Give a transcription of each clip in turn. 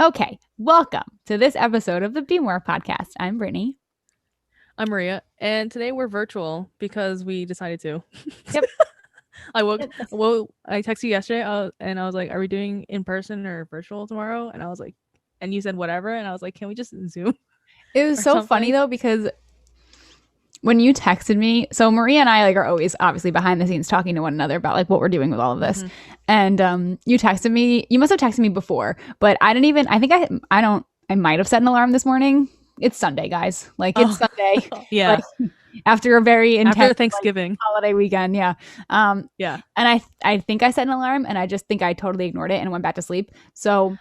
Okay, welcome to this episode of the Be More podcast. I'm Brittany. I'm Maria, and today we're virtual because we decided to. Yep. I texted you yesterday, and I was like, "Are we doing in person or virtual tomorrow?" And I was like, and you said whatever, and I was like, "Can we just Zoom It was or so funny something?" though because when you texted me, so Maria and I are always obviously behind the scenes talking to one another about what we're doing with all of this. Mm-hmm. And you texted me. You must have texted me before, but I didn't even. I think I don't. I might have set an alarm this morning. It's Sunday, guys. It's Oh, Sunday. yeah. Like after a very After intense Thanksgiving, holiday weekend, yeah. yeah. And I think I set an alarm, and I just think I totally ignored it and went back to sleep. So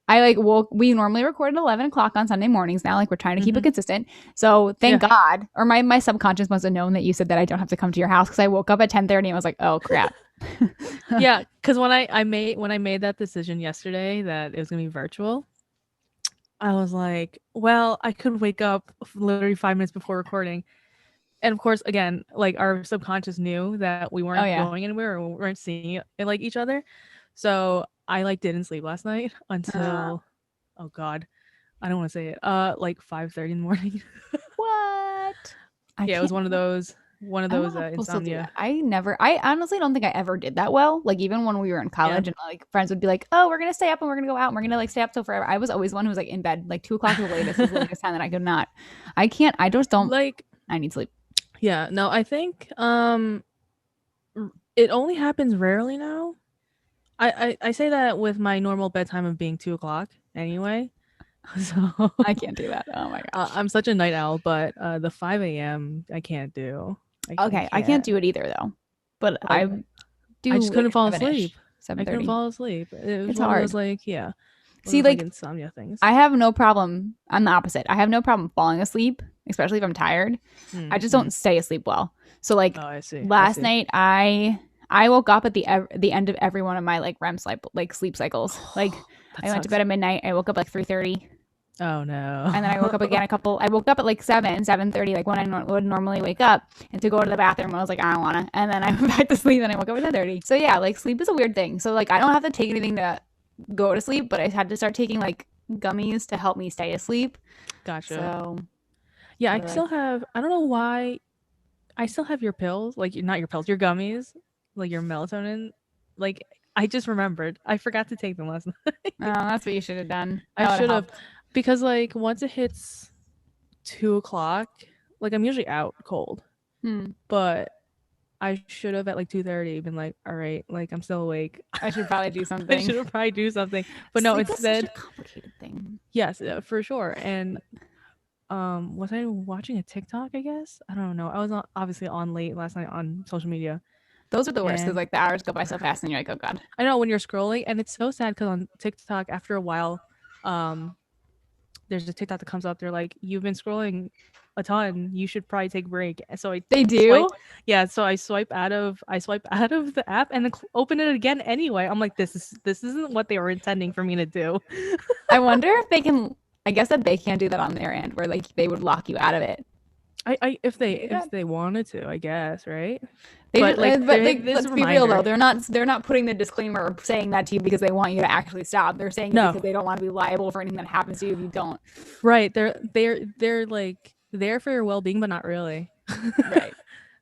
we normally record at 11 o'clock on Sunday mornings now. We're trying to keep it Mm-hmm. consistent. So thank Yeah, God, or my subconscious must have known that you said that I don't have to come to your house because I woke up at 10:30 and I was like, oh crap. yeah. Because when I made that decision yesterday that it was gonna be virtual, I was like, well, I could wake up literally 5 minutes before recording. And of course, again, like our subconscious knew that we Oh weren't yeah. going anywhere or we weren't seeing it like each other. So I didn't sleep last night Uh, until oh god, I don't want to say it. Like 5:30 in the morning. what? I Yeah, it was can't. I'm one of those not supposed to do that. insomnia. I honestly don't think I ever did that well. Even when we were in Yeah. college and friends would be like, oh, we're going to stay up and we're going to go out and we're going to stay up till forever. I was always one who was in bed. 2 o'clock is the latest time that I could not. I can't. I just don't. Like I need sleep. yeah, no, I think it only happens rarely now. I say that with my normal bedtime of being 2 o'clock anyway. So I can't do that. Oh my gosh. I'm such a night owl, but the 5 a.m. I can't do. I Okay, I can't can't. do it either though. But Like I I do just couldn't fall 7-ish, asleep. I couldn't 7:30. fall asleep. It was It's one of those hard. one of See, those insomnia things. I have no problem. I'm the opposite. I have no problem falling asleep, especially if I'm tired. I just Mm-hmm. don't stay asleep well. So Oh, I see. I last see. night I woke up at the end of every one of my REM sleep cycles. That I went to bed sucks. at midnight. I woke up 3:30, Oh no. and then I woke up again I woke up at 7:30, when I would normally wake up, and to go to the bathroom I was like, I don't wanna, and then I went back to sleep and I woke up at 10:30. So yeah, sleep is a weird thing. So I don't have to take anything to go to sleep, but I had to start taking gummies to help me stay asleep. Gotcha. So Yeah, I they're still have. I don't know why. I still have your pills, not your pills, your gummies, like your melatonin. Like I just remembered. I forgot to take them last night. oh, that's what you should have done. I That would have should have, helped. because once it hits 2 o'clock, I'm usually out cold, Hmm. but I should have at 2:30 been like, all right, I'm still awake. I should probably do I something. should have probably do something, but no, Sleep is such a instead, complicated thing. yes, for sure. And was I watching a TikTok? I guess I don't know. I was obviously on late last night on social media, Those are the worst because and the hours go by so fast and you're like, oh god. I know when you're scrolling, and it's so sad because on TikTok, after a while, um, there's a TikTok that comes up. They're like, "You've been scrolling a ton. You should probably take a break." And so I They swipe, do? yeah. So I swipe out of the app and then open it again anyway. I'm like, this isn't what they were intending for me to do. I wonder if they can. I guess that they can't do that on their end where they would lock you out of it. I They do that? if they wanted to, I guess, right? They But just, there's let's a be real though. reminder. They're not putting the disclaimer or saying that to you because they want you to actually stop. They're saying it because No, they don't want to be liable for anything that happens to you if you don't. right? They're there for your well being, but not really. Right.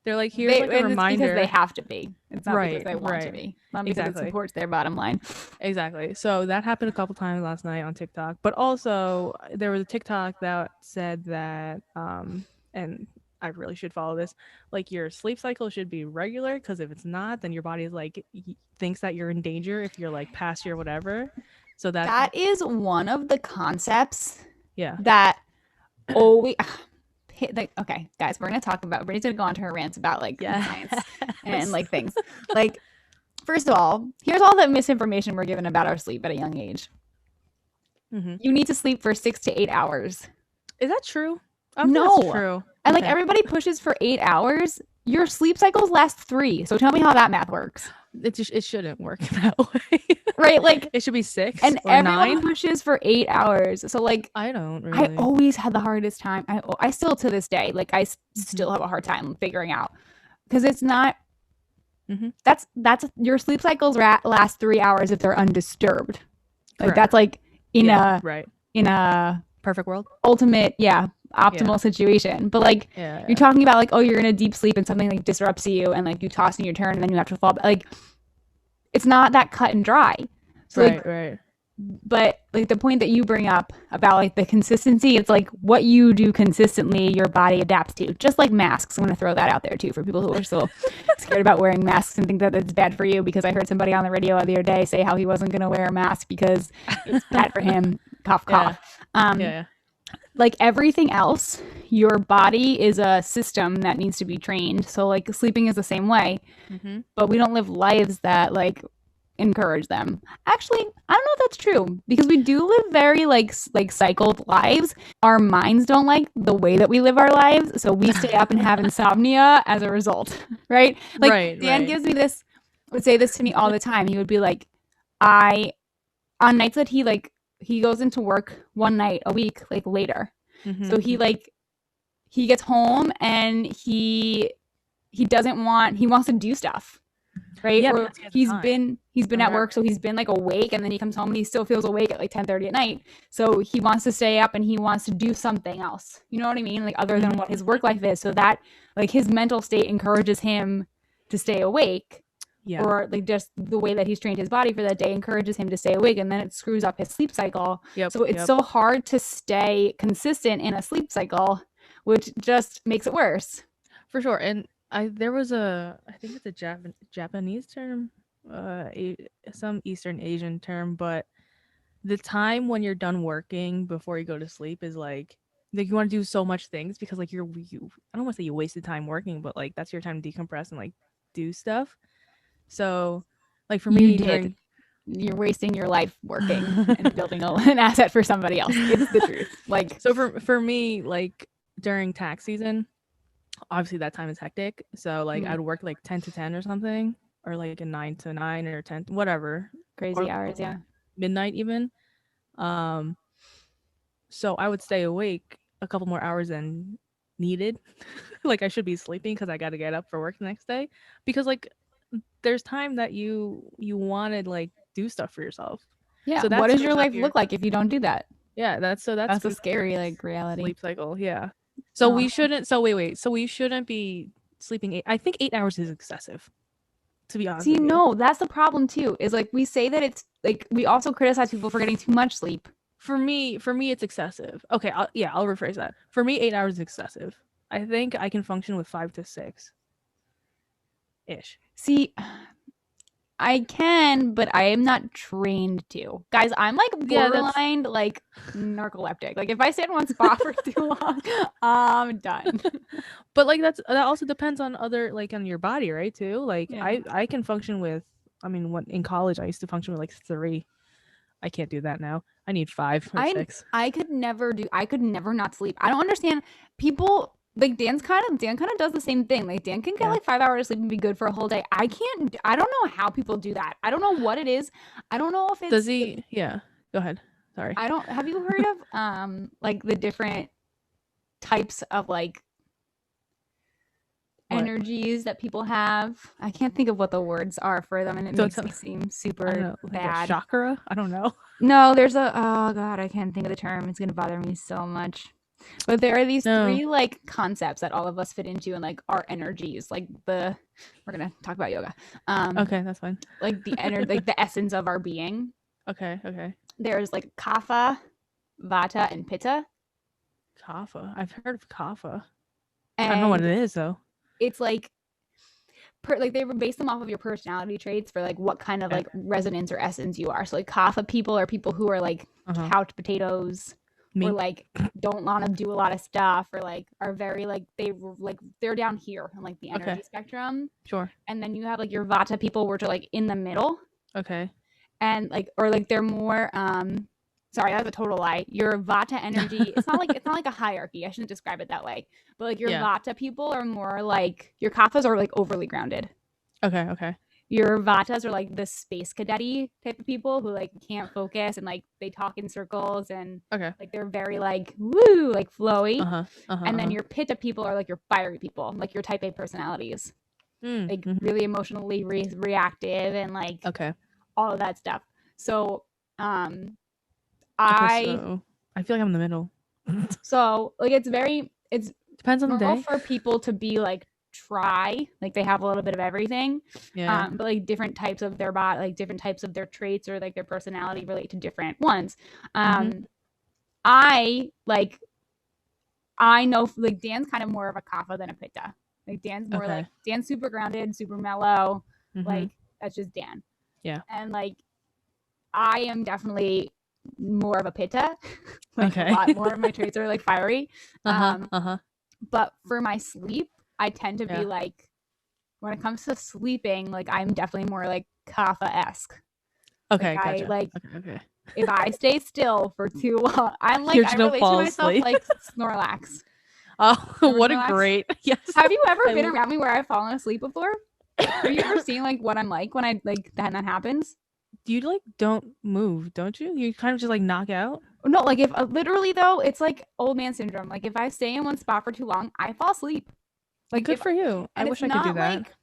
They're like, here's a It's because they reminder. have to be. It's not because Right, they want to right. be. Not because it Exactly. supports their bottom line. Exactly. So that happened a couple times last night on TikTok. But also there was a TikTok that said that and I really should follow this. Your sleep cycle should be regular, because if it's not, then your body is thinks that you're in danger if you're past your whatever. So that That is one of the concepts yeah. that always. Okay, guys, we're gonna talk about. Brittany's gonna go on to her rants about Yeah. science and things. Like, first of all, here's all the misinformation we're given about our sleep at a young age. Hmm. You need to sleep for 6 to 8 hours. Is that true? I don't think that's No, true. and Okay. everybody pushes for 8 hours. Your sleep cycles last 3. So tell me how that math works, It shouldn't work that way. right? It should be 6 And or everyone 9. pushes for 8 hours. So I don't I really. always had the hardest time. I still to this day, Hmm. still have a hard time figuring out because it's not. Hmm. That's your sleep cycles last 3 hours if they're undisturbed. Correct. That's in Yeah, a right. in a Perfect world. ultimate, optimal Yeah. situation. But like Yeah. you're talking about like, oh, you're in a deep sleep and something like disrupts you and like you toss and you turn and then you have to fall back. Like it's not that cut and dry. So like, Right. but like the point that you bring up about like the consistency, it's like what you do consistently, your body adapts to. Just like masks. I'm going to throw that out there too for people who are still scared about wearing masks and think that it's bad for you, because I heard somebody on the radio the other day say how he wasn't going to wear a mask because it's bad for him. Cough, Yeah. cough. Yeah. Like everything else, your body is a system that needs to be trained. So like sleeping is the same way, Mm-hmm. but we don't live lives that like encourage them. Actually, I don't know if that's true, because we do live very like cycled lives. Our minds don't like the way that we live our lives, so we stay up and have insomnia as a result, right? Like Dan Right. gives me this would say this to me all the time. He would be like, I on nights that he goes into work one night a week like later. So Mm-hmm. he gets home and he wants to do stuff, right? Yeah, Or because he has the he's time been or at whatever. work, so he's been like awake, and then he comes home and he still feels awake at like 10:30 at night. So he wants to stay up and he wants to do something else. You know what I mean? Like other than what his work life is. So that like his mental state encourages him to stay awake, Yeah. or like just the way that he's trained his body for that day encourages him to stay awake, and then it screws up his sleep cycle. Yep. So it's so hard to stay consistent in a sleep cycle, which just makes it worse. For sure. And there was I think it's a Japanese term, some Eastern Asian term, but the time when you're done working before you go to sleep is like you want to do so much things because like I don't want to say you wasted time working, but like that's your time to decompress and like do stuff. So like for You me did. during You're wasting your life working and building an asset for somebody else. It's the truth. Like, so for me, like during tax season, obviously that time is hectic. So like I'd work like 10 to 10 or something, or like a 9 to 9 or 10, whatever, crazy or hours, yeah. midnight even. Um, so I would stay awake a couple more hours than needed. Like I should be sleeping because I got to get up for work the next day. Because like there's time that you wanted like do stuff for yourself. Yeah. So that What does your screws up life your look like if you don't do that? that That's a screws up your scary like reality. sleep cycle. Yeah. So Oh. we shouldn't. So wait. So we shouldn't be sleeping eight. I think 8 hours is excessive. To be honest See, with you. no, that's the problem too. Is like we say that it's like we also criticize people for getting too much sleep. For me, it's excessive. Okay, I'll rephrase that. For me, 8 hours is excessive. I think I can function with 5 to 6 ish. See, I can, but I am not trained to. Guys, I'm like Yeah, that's borderline like narcoleptic. Like if I stay in one spot for too long, I'm done. but like that also depends on other like on your body, right? Too. Like Yeah. I can function with. I mean, when in college I used to function with like 3. I can't do that now. I need 5 or 6. I could never not sleep. I don't understand people like Dan kind of does the same thing. Like Dan can get Yeah. like 5 hours sleep and be good for a whole day. I can't. I don't know how people do that. I don't know what it is. I don't know if it's Does he? Yeah. Go ahead. Sorry. I don't have you heard of like the different types of like What? energies that people have? I can't think of what the words are for them, and it Don't makes tell- me seem I don't super know, like a bad. chakra. I don't know. No, there's a oh god, I can't think of the term. It's gonna bother me so much. But there are these No. three like concepts that all of us fit into, and like our energies. Like we're gonna talk about yoga. Okay, that's fine. Like like the essence of our being. Okay. There's like kapha, vata, and pitta, Kapha. I've heard of kapha. I don't know what and it is though. it's like like they base them off of your personality traits for like what kind of Okay. like resonance or essence you are. So like kapha people are people who are like couch potatoes, Me. or like don't want to do a lot of stuff, or like are very like they're down here on like the energy spectrum. Sure. And then you have like your vata people, which are like in the middle, Okay. and like or like they're more sorry, that's a total lie. Your vata energy, it's not like a hierarchy. I shouldn't describe it that way. But like your vata people are more like your kaphas are like overly grounded. Okay. Your vatas are like the space cadet type of people who like can't focus and like they talk in circles and like they're very like woo, like flowy. And then your pitta people are like your fiery people, like your type A personalities. Like really emotionally reactive and like all of that stuff. So So I feel like I'm in the middle. So like it's Depends on the normal day. for people to be like try, like they have a little bit of everything. Yeah. But like different types of their body, like different types of their traits or like their personality relate to different ones. I like I know like Dan's kind of more of a kapha than a pitta. Like Dan's more like Dan's super grounded, super mellow. Like that's just Dan. Yeah. And like I am definitely more of a pitta. Like Okay. a lot more of my traits are like fiery. Uh-huh. But for my sleep, I tend to be like when it comes to sleeping, like I'm definitely more like kapha-esque. Okay, like, gotcha. I like okay. if I stay still for too long, I'm like You're I just gonna relate to fall myself asleep. like Snorlax. Oh, Remember what a Snorlax? great yes. Have you ever been around me where I've fallen asleep before? Have you ever seen like what I'm like when I like that happens? You like don't move, don't you? You kind of just like knock out. No, like if literally though, it's like old man syndrome. Like if I stay in one spot for too long, I fall asleep. Like Good for you. I wish I could do that. Like, you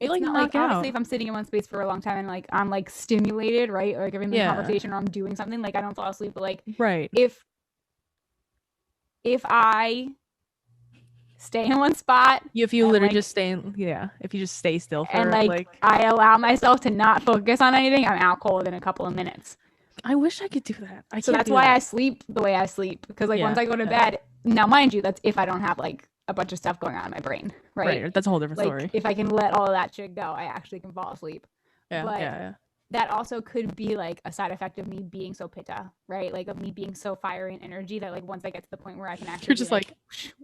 it's like not knock like obviously out. if I'm sitting in one space for a long time and like I'm like stimulated, right? Or like if I'm in a conversation or I'm doing something, like I don't fall asleep. But like if I stay in one spot, if you literally just stay in, if you just stay still for and like I allow myself to not focus on anything, I'm out cold in a couple of minutes. I wish I could do that. So that's why I sleep the way I sleep, because like once I go to bed, now mind you, that's if I don't have like a bunch of stuff going on in my brain, right? That's a whole different story. If I can let all of that shit go, I actually can fall asleep. But that also could be like a side effect of me being so pitta, right? Like of me being so fiery and energy that like once I get to the point where I can actually, you're just like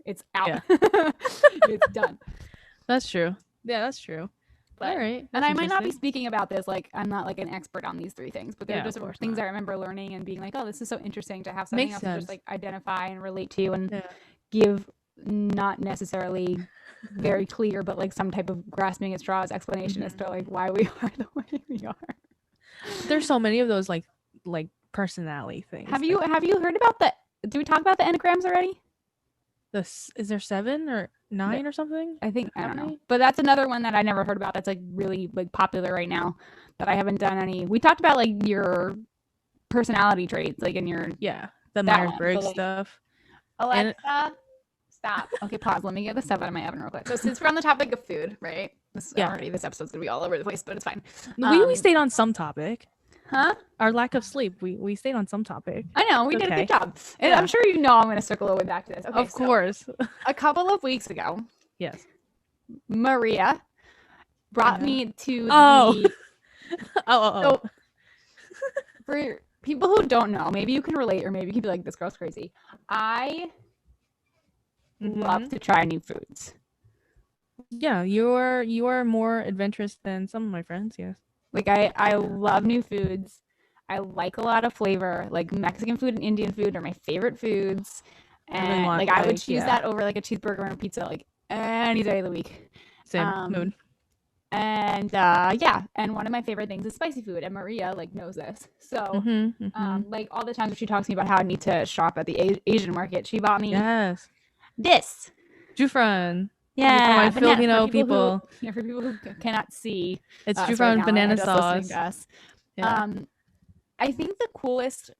it's out, it's done. That's true. Yeah, that's true. But, all right. And I might not be speaking about this, like I'm not like an expert on these three things, but they're just things I remember learning and being like, oh, this is so interesting to have something else to just like identify and relate to and give not necessarily very clear, but like some type of grasping at straws explanation as to like why we are the way we are. There's so many of those like personality things. Have you heard about do we talk about the Enneagrams already? Is there 7 or 9 or something? I think I don't know, but that's another one that I never heard about. That's like really like popular right now. That I haven't done any. We talked about like your personality traits, like in your the Myers-Briggs stuff. Alexa, stop. Okay, pause. Let me get the stuff out of my oven real quick. So since we're on the topic of food, right? This episode's gonna be all over the place, but it's fine. We stayed on some topic. Huh? Our lack of sleep. We stayed on some topic. I know, we did a good job. And I'm sure you know I'm going to circle all the way back to this. Okay, of course. A couple of weeks ago, yes, Maria brought me to the... So, for people who don't know, maybe you can relate or maybe you can be like, this girl's crazy. I love to try new foods. Yeah, you are more adventurous than some of my friends, yes. Like I love new foods. I like a lot of flavor. Like Mexican food and Indian food are my favorite foods. And like I would choose that over like a cheeseburger and a pizza like any day of the week. Same mood. And and one of my favorite things is spicy food. And Maria like knows this. So like all the times she talks to me about how I need to shop at the Asian market, she bought me this. Jufran. Yeah, my Filipino people. For people who cannot see, it's Jufran banana sauce. I think the coolest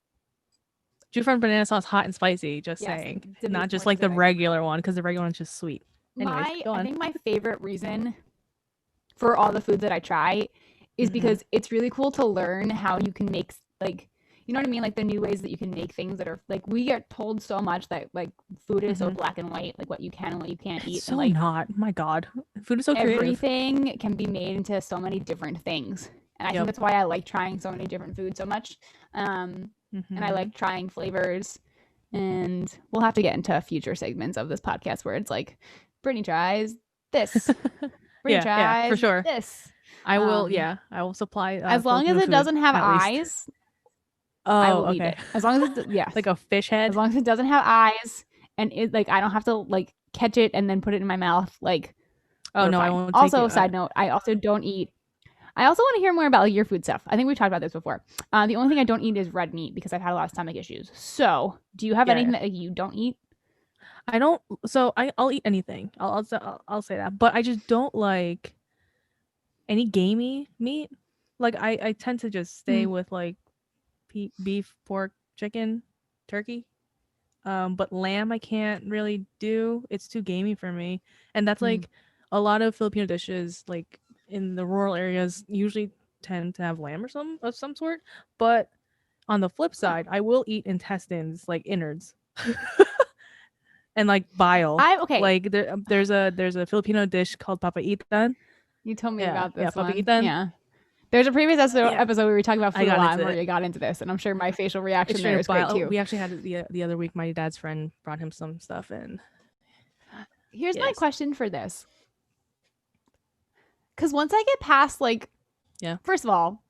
Jufran banana sauce, hot and spicy. Just saying, not just like the regular one, because the regular one's just sweet. Anyways, I think my favorite reason for all the foods that I try is because it's really cool to learn how you can make like. You know what I mean? Like the new ways that you can make things that are like we get told so much that like food is so black and white, like what you can and what you can't eat. So and, like, not. My God, food is so creative. Everything can be made into so many different things, and I think that's why I like trying so many different foods so much. And I like trying flavors. And we'll have to get into future segments of this podcast where it's like, Brittany tries this. Brittany tries for sure. This. I will. I will supply. As long as it doesn't have eyes. I will eat it. As long as it's like a fish head. As long as it doesn't have eyes and it like I don't have to like catch it and then put it in my mouth. Like I won't. Also, side note, I also don't eat. I also want to hear more about like your food stuff. I think we've talked about this before. The only thing I don't eat is red meat because I've had a lot of stomach issues. So, do you have anything that you don't eat? I don't. So I'll eat anything. I'll say that, but I just don't like any gamey meat. Like I tend to just stay with like beef, pork, chicken, turkey. But lamb I can't really do. It's too gamey for me. And that's like a lot of Filipino dishes, like in the rural areas, usually tend to have lamb or some sort. But on the flip side, I will eat intestines, like innards. And like bile. Okay. Like there's a Filipino dish called papaitan. You told me about this one. papaitan. Yeah. There's a previous episode where we talked about food a lot and where it. you got into this, and I'm sure my facial reaction It's there is great too. We actually had it the other week. My dad's friend brought him some stuff, and here's my question for this. Because once I get past, like, first of all,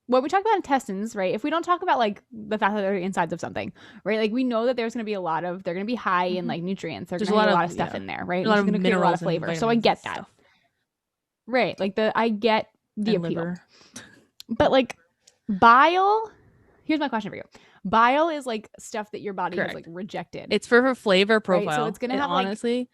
when we talk about intestines, right? If we don't talk about like the fact that they're insides of something, right? Like we know that there's going to be they're going to be high in like nutrients. There's going to be a lot of stuff in there, right? It's going to create a lot of flavor. So I get that. Stuff. Right. Like I get the appeal. Liver. But like bile, here's my question for you. Bile is like stuff that your body has like rejected. It's for her flavor profile. Right? So it's going to have honestly.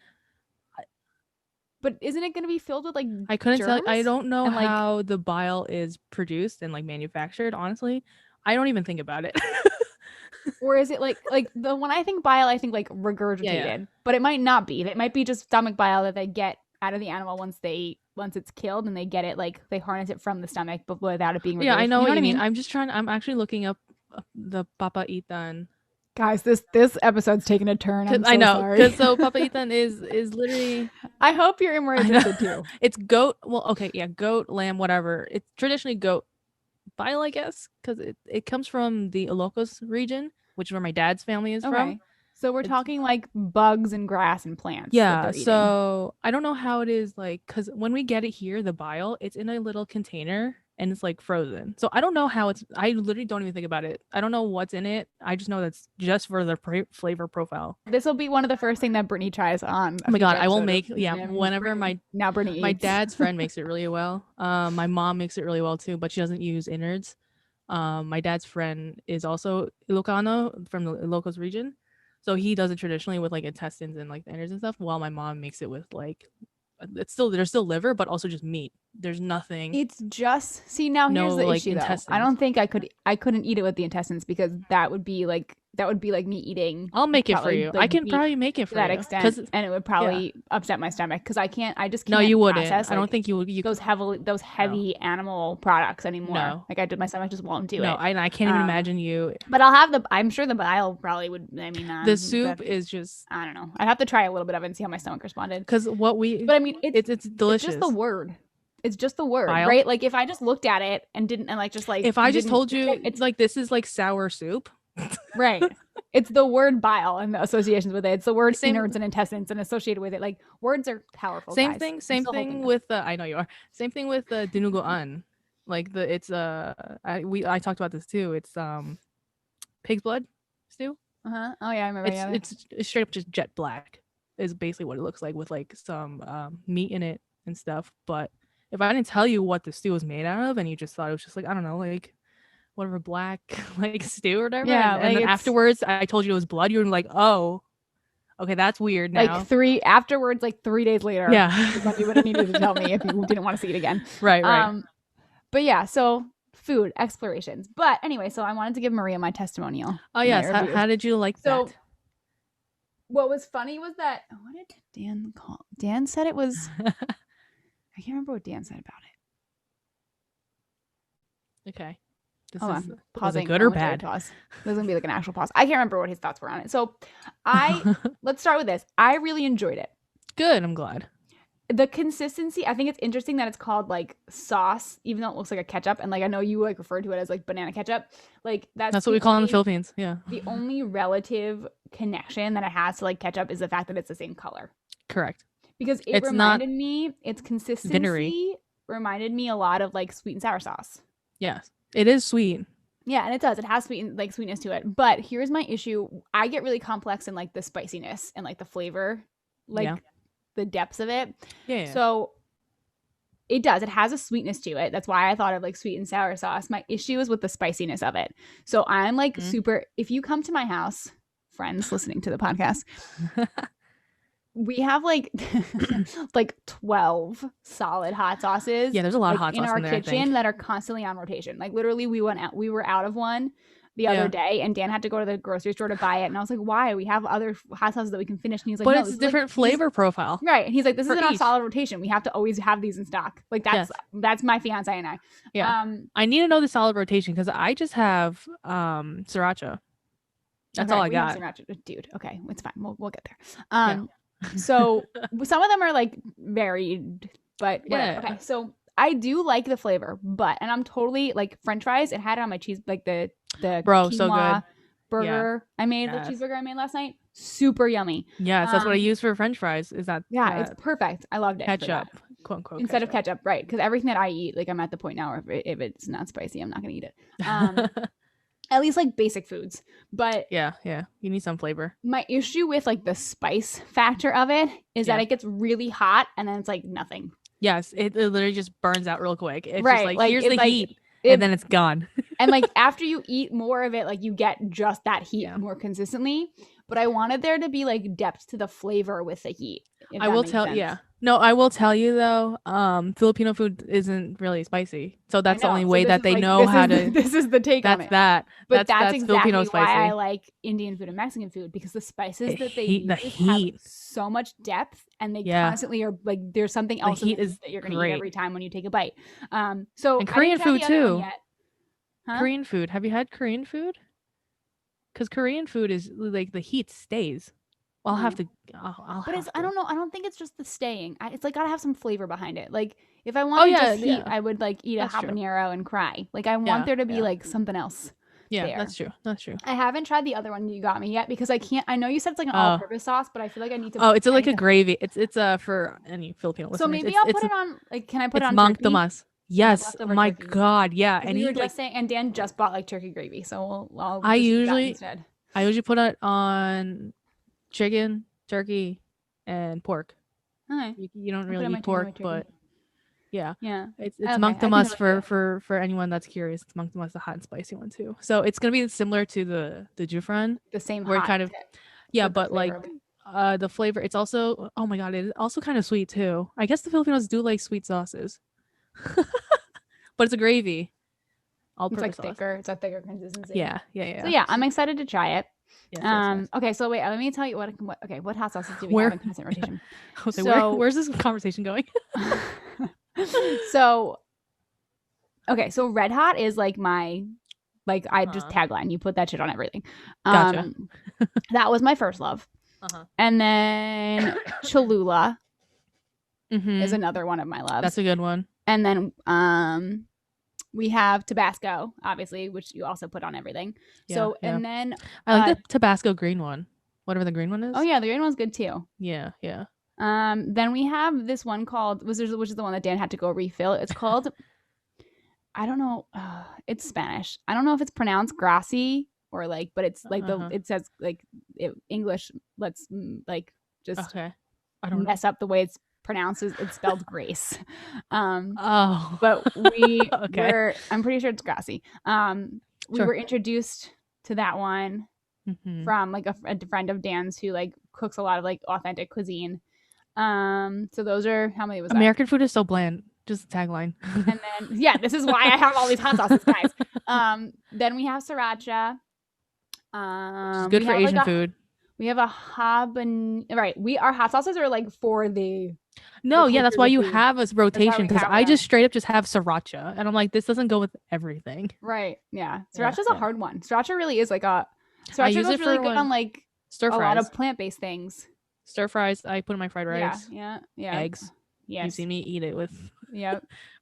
But isn't it going to be filled with like I couldn't germs? tell. I don't know how the bile is produced and like manufactured. Honestly, I don't even think about it. Or is it like when I think bile, I think like regurgitated, but it might not be. It might be just stomach bile that they get out of the animal once it's killed, and they get it like they harness it from the stomach, but without it being. Yeah, I know what you mean. I'm actually looking up the papaitan. Guys, this episode's taking a turn. I'm so I know, sorry. because so papaitan is literally. I hope you're more interested too. It's goat. Well, okay, yeah, goat, lamb, whatever. It's traditionally goat bile, I guess, because it comes from the Ilocos region, which is where my dad's family is from. So we're talking like bugs and grass and plants. Yeah. So I don't know how it is like, because when we get it here, the bile, it's in a little container and it's like frozen. So I don't know how I literally don't even think about it. I don't know what's in it. I just know that's just for the flavor profile. This will be one of the first things that Brittany tries on. Oh my God. I will make, whenever Brittany my dad's friend makes it really well. My mom makes it really well too, but she doesn't use innards. My dad's friend is also Ilocano from the Ilocos region. So he does it traditionally with like intestines and like the innards and stuff, while my mom makes it with like there's still liver, but also just meat. There's nothing. It's just here's the issue though. I don't think I couldn't eat it with the intestines, because that would be like me eating. I'll make it for you. I can probably make it for to that extent, and it would probably upset my stomach, because I just can't. No, you wouldn't. Process, I don't think you would. Those heavy animal products anymore. No. Like my stomach just won't do it. No, I can't even imagine you. But I'm sure the bile probably would. I mean, the soup is just. I don't know. I'd have to try a little bit of it and see how my stomach responded. But I mean, it's delicious. It's just the word. It's just the word, bile? Right? Like if I just looked at it and didn't, and like just like if I just told you it's like this is like sour soup, right? It's the word bile and the associations with it. It's the word innards and intestines and associated with it. Like words are powerful. Same thing with I know you are. Same thing with dinuguan. Like I talked about this too. It's pig's blood stew. Oh yeah, I remember. It's straight up just jet black. Is basically what it looks like, with like some meat in it and stuff. But if I didn't tell you what the stew was made out of, and you just thought it was just like, I don't know, like whatever black like stew or whatever, and then afterwards I told you it was blood, you were like, oh, okay, that's weird now. Like 3 days later, you would have needed to tell me if you didn't want to see it again. Right. But yeah, so food explorations. But anyway, so I wanted to give Maria my testimonial. Oh yes, how did you like that? What was funny was that, what did Dan call? Dan said it was, I can't remember what Dan said about it. Okay. Was it good or bad? Pause. This is going to be like an actual pause. I can't remember what his thoughts were on it. So let's start with this. I really enjoyed it. Good. I'm glad. The consistency, I think it's interesting that it's called like sauce, even though it looks like a ketchup. And like, I know you like referred to it as like banana ketchup. Like that's what we call it in the Philippines. Yeah. The only relative connection that it has to like ketchup is the fact that it's the same color. Correct. Because its consistency reminded me a lot of like sweet and sour sauce. Yes. It is sweet. Yeah, and it does. It has sweetness to it. But here's my issue. I get really complex in like the spiciness and like the flavor. The depths of it. Yeah. So it does. It has a sweetness to it. That's why I thought of like sweet and sour sauce. My issue is with the spiciness of it. So I'm like super, if you come to my house, friends listening to the podcast, we have like like 12 solid hot sauces. Yeah, there's a lot of like, hot in sauce our in there, I kitchen think. that are constantly on rotation. Like literally, we were out of one the other Yeah. day, and Dan had to go to the grocery store to buy it. And I was like, "Why? We have other hot sauces that we can finish." And he's like, But "No, it's this a is like different these." flavor profile Right. And he's like, "This for isn't our each. solid rotation. We have to always have these in stock." Like Yes. that's my fiance and I. Yeah. I need to know the solid rotation because I just have sriracha. That's all I we have got. sriracha. Dude, okay, it's fine. We'll get there. Yeah. So some of them are like varied, but whatever. Yeah. Okay, so I do like the flavor, but and I'm totally like French fries. It had it on my cheese, like the Bro, quinoa so good. burger I made, Yes. the cheeseburger I made last night. Super yummy. Yes, that's what I use for French fries. Is that Yeah, it's perfect. I loved it. for that. ketchup, quote unquote, Instead of ketchup, right? Because everything that I eat, like I'm at the point now where if it's not spicy, I'm not gonna eat it. At least like basic foods. But yeah, you need some flavor. my issue with like the spice factor of it is that it gets really hot and then it's like nothing. Yes, it literally just burns out real quick. It's Right, just like, like, here's it's the like- heat, and then it's gone. And like after you eat more of it, like you get just that heat more consistently. But I wanted there to be like depth to the flavor with the heat. I will tell, No, I will tell you though, Filipino food isn't really spicy. So that's the only way that they know how to. This is the take on it. That's But that's exactly Filipino why spicy. I like Indian food and Mexican food, because the spices that they use heat. have so much depth, and they constantly are like, there's something else in it that you're going to eat every time when you take a bite. So and Korean food too. Huh? Korean food. Have you had Korean food? Because Korean food is like the heat stays. I'll have to. I don't know. I don't think it's just the staying. It's like gotta have some flavor behind it. Like if I wanted just heat, I would like eat a habanero and cry. Like I want there to be like something else. Yeah, there. that's true. That's true. I haven't tried the other one you got me yet because I can't. I know you said it's like an all-purpose sauce, but I feel like I need to. Oh, it's like a gravy. It's for any Filipino listeners. So maybe I'll put it on. Like, can I put it on? Mang turkey? Tomas. Yes. My God. Yeah. And we were just saying, and Dan just bought like turkey gravy, so I usually put it on chicken, turkey, and pork. Okay. You don't really eat pork, but yeah. It's okay. Mang Tomas for anyone that's curious. It's Mang Tomas, the hot and spicy one too. So it's gonna be similar to the Jufran. The same where hot but like the flavor. It's also, oh my God, it's also kind of sweet too. I guess the Filipinos do like sweet sauces, but it's a gravy. It's like thicker. It's a thicker consistency. Yeah. So yeah, I'm excited to try it. Yes. Okay, so wait, let me tell you what hot sauces do we have in constant rotation? I was like, where's this conversation going? So Red Hot is like my just tagline. You put that shit on everything. Gotcha. That was my first love. And then Cholula is another one of my loves. That's a good one. And then we have Tabasco, obviously, which you also put on everything. And then I like the Tabasco green one, whatever the green one is. Oh yeah, the green one's good too. Yeah. Then we have this one called which is the one that Dan had to go refill. It's called I don't know. It's Spanish. I don't know if it's pronounced Gracie or like, but it's like it says like English. Let's like just I don't mess up the way it's pronounced. It's spelled Grace. But we I'm pretty sure it's Gracie. We were introduced to that one from like a friend of Dan's who like cooks a lot of like authentic cuisine. So those are, how many was that? American food is so bland. Just a tagline. And then this is why I have all these hot sauces, guys. Then we have sriracha. It's good for Asian food. We have a our hot sauces are like for the that's why you have a rotation, because I just straight up just have sriracha and I'm like, this doesn't go with everything. Right. Yeah. Sriracha's a hard one. Sriracha really is like sriracha goes really good on like stir fries. A lot of plant-based things. Stir fries, I put in my fried rice. Yeah. Eggs. Yes. You see me eat it with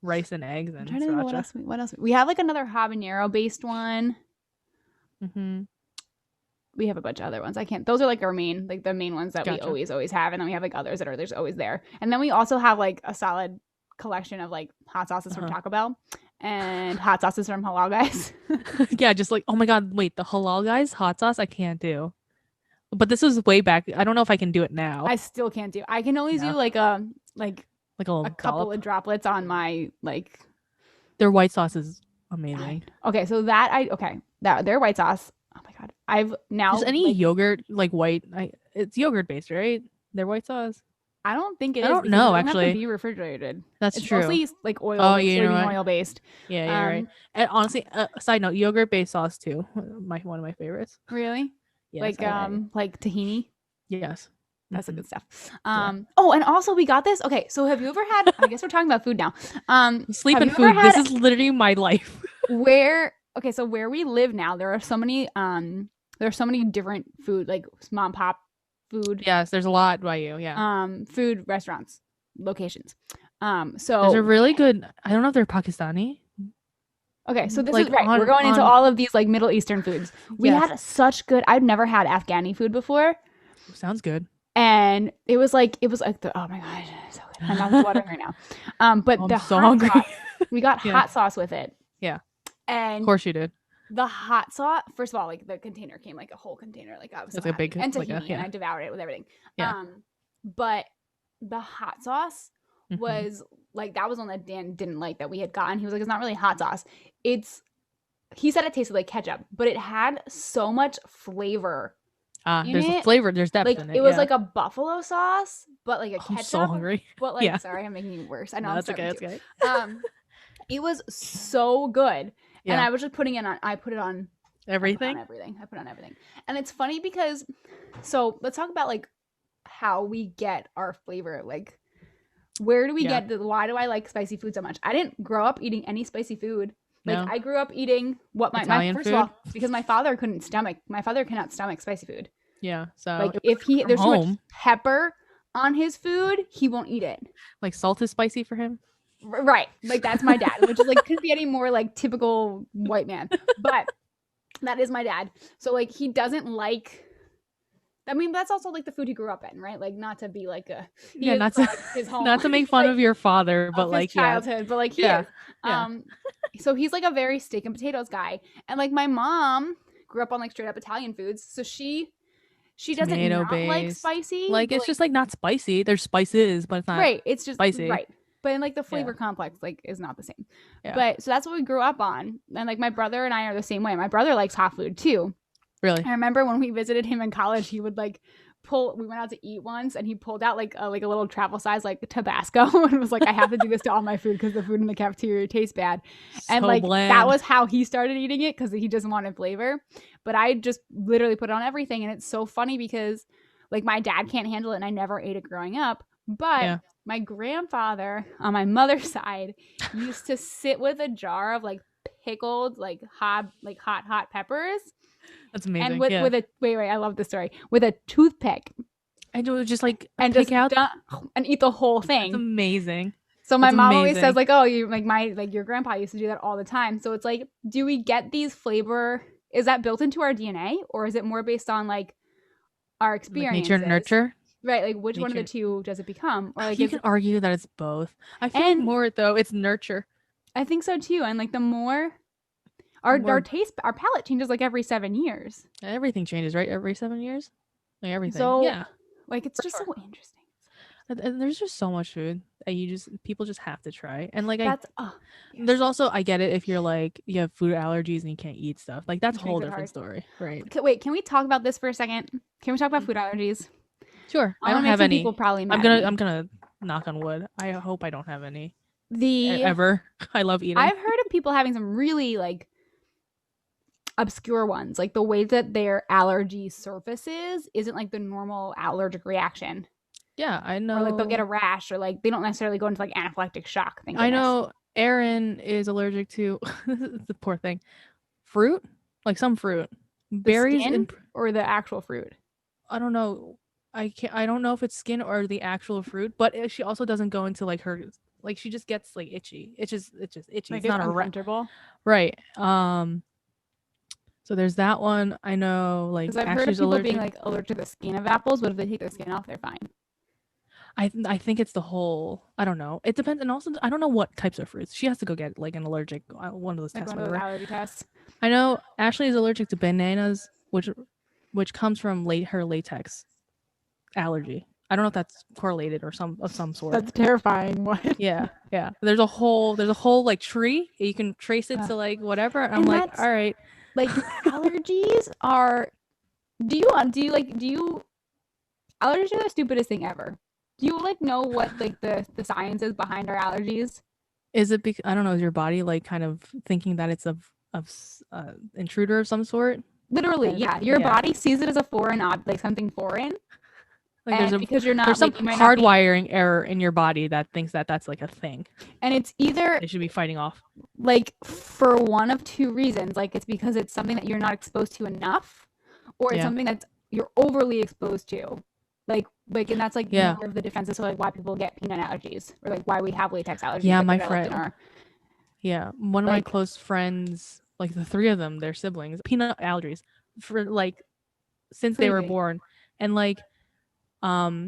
rice and eggs and I'm trying to think what else. We have like another habanero based one. We have a bunch of other ones. Those are like our main, like the main ones that we always have. And then we have like others that are, there's always there. And then we also have like a solid collection of like hot sauces from Taco Bell and hot sauces from Halal Guys. Just like, oh my God, wait, the Halal Guys hot sauce I can't do. But this was way back. I don't know if I can do it now. I still can't do. I can only do like a couple of droplets on my like. Their white sauce is amazing. Okay, so their white sauce. Oh my God, I've now just any yogurt like white. It's yogurt based, right? Their white sauce. I don't think it I is don't because know, it doesn't have to actually. be refrigerated. That's It's true. mostly like oil, Oh, like you know soybean what? oil based. Yeah, right. And honestly, side note, yogurt-based sauce too. One of my favorites. Really? Yes, Like tahini. yes. That's the good stuff. Yeah. Oh, and also we got this. Okay, so have you ever had? I guess we're talking about food now. Sleep have and you ever food. This had is literally my life. Okay, so where we live now, there are so many different food, like mom and pop food. Yes, there's a lot by you. Yeah. Food restaurants, locations. There's a really good. I don't know if they're Pakistani. Okay, so this like is right. We're going into all of these like Middle Eastern foods. We had such good. I'd never had Afghani food before. Sounds good. And it was like oh my god, so good. My mouth's watering right now. But I'm the so hot hungry. sauce, we got hot sauce with it. Yeah. And of course you did. The hot sauce, first of all, like the container came like a whole container. Like I was so It's a happy. big And tahini, and I devoured it with everything. Yeah. But the hot sauce was like, that was one that Dan didn't like that we had gotten. He was like, it's not really hot sauce. He said it tasted like ketchup, but it had so much flavor. There's a flavor, there's depth like, in it. It was like a buffalo sauce, but like a ketchup. I'm so hungry. But like, sorry, I'm making you worse. I know. No, it's okay. It's okay. It was so good. Yeah. And I was just putting it on. I put it on everything. I put on everything. And it's funny because, so let's talk about like how we get our flavor. Like, where do we get why do I like spicy food so much? I didn't grow up eating any spicy food. Like, I grew up eating what my first of all, because my father cannot stomach spicy food. Yeah. So like if there's too much pepper on his food, he won't eat it. Like salt is spicy for him. Right. Like that's my dad, which is like couldn't be any more like typical white man. But that is my dad. So like he doesn't like, I mean, that's also like the food he grew up in, right? Like not to be like not to his home, not to make fun of your father, but like childhood, but like he is. So he's like a very steak and potatoes guy. And like my mom grew up on like straight up Italian foods. So she doesn't not like spicy. Like it's just like not spicy. There's spices, but it's not right. It's just spicy. Right. But in like the flavor complex like is not the same. But so that's what we grew up on. And like my brother and I are the same way. My brother likes hot food too. Really? I remember when we visited him in college, he would like we went out to eat once and he pulled out like a little travel size like Tabasco and was like, I have to do this to all my food because the food in the cafeteria tastes bad. And like bland. That was how he started eating it because he just wanted flavor. But I just literally put it on everything. And it's so funny because like my dad can't handle it and I never ate it growing up. But my grandfather on my mother's side used to sit with a jar of like pickled like hot peppers. That's amazing. And with a wait, I love this story. With a toothpick. And it was just like pick out and eat the whole thing. That's amazing. So my mom always says like, oh, you like your grandpa used to do that all the time. So it's like, do we get these flavor? Is that built into our DNA or is it more based on like our experiences? Like nature, nurture. Right, like which one of the two does it become? Or like you can argue that it's both. I feel like more though it's nurture. I think so too. And like the more our taste, our palate changes like every 7 years. Everything changes, right? Every 7 years, like everything. So like it's just so interesting. And there's just so much food that people just have to try. And like there's also I get it if you're like you have food allergies and you can't eat stuff. Like that's a whole different story, right? Wait, can we talk about this for a second? Can we talk about food allergies? Sure. I don't have any. People probably I'm gonna knock on wood. I hope I don't have any. Ever. I love eating. I've heard of people having some really like obscure ones, like the way that their allergy surfaces isn't like the normal allergic reaction. Yeah, I know. Or like they'll get a rash, or like they don't necessarily go into like anaphylactic shock. I know Erin is allergic to the poor thing. Fruit, like some fruit, berries, or the actual fruit. I don't know. I don't know if it's skin or the actual fruit, but she also doesn't go into like her like she just gets like itchy. It's just itchy. Like it's not uncomfortable. Right. So there's that one. I know like because I've heard of people being like allergic to the skin of apples, but if they take the skin off, they're fine. I think it's the whole. I don't know. It depends, and also I don't know what types of fruits. She has to go get like an allergic one of those tests. One of those allergy tests. I know Ashley is allergic to bananas, which comes from her latex allergy. I don't know if that's correlated or some sort. That's terrifying. What? Yeah. There's a whole like tree. You can trace it to like whatever. And I'm like, all right. Like allergies are. Allergies are the stupidest thing ever. Do you like know what like the science is behind our allergies? Is it because I don't know? Is your body like kind of thinking that it's intruder of some sort? Literally, And yeah. Your yeah, body sees it as a foreign object, like something foreign, like and because you're there's not some like you might not be, hardwiring error in your body that thinks that that's like a thing and it's either they should be fighting off. like for one of two reasons. Like it's because it's something that you're not exposed to enough, or it's Yeah, something that's you're overly exposed to. And that's like yeah, more of the defenses. So like why people get peanut allergies, or like why we have latex allergies yeah. that My developed in friend, our yeah, one of my like close friends, like the three of them, they're siblings, peanut allergies for like since they were crazy. born, and like